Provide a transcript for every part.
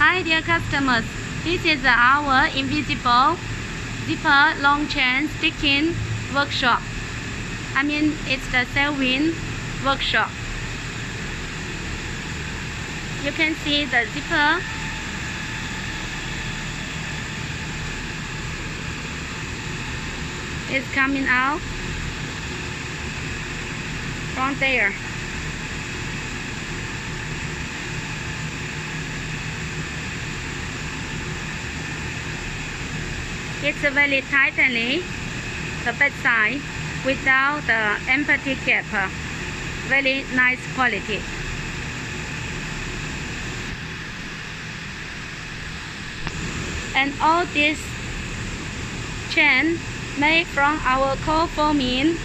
Hi dear customers, this is our invisible zipper long chain sticking workshop. It's the sewing workshop. You can see the zipper. It's coming out from there. It's very tightly the back side without the empty gap. Very nice quality. And all this chain made from our cold forming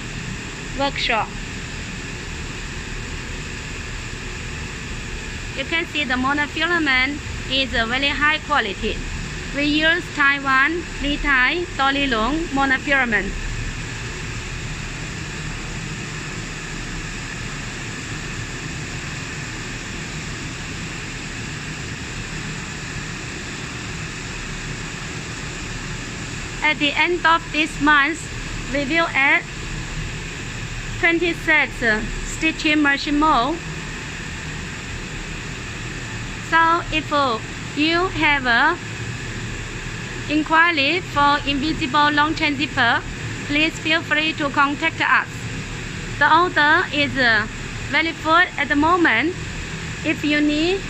workshop. You can see the monofilament is a very high quality. We use Taiwan Li-Tai Dolilong monofilament. At the end of this month, we will add 20 sets stitching machine mold. So if you have a inquiry for invisible long chain zipper, please feel free to contact us. The order is very full at the moment. If you need,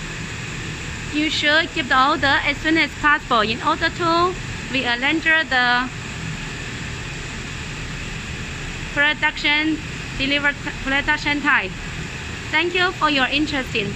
you should give the order as soon as possible in order to rearrange the production time. Thank you for your interest in.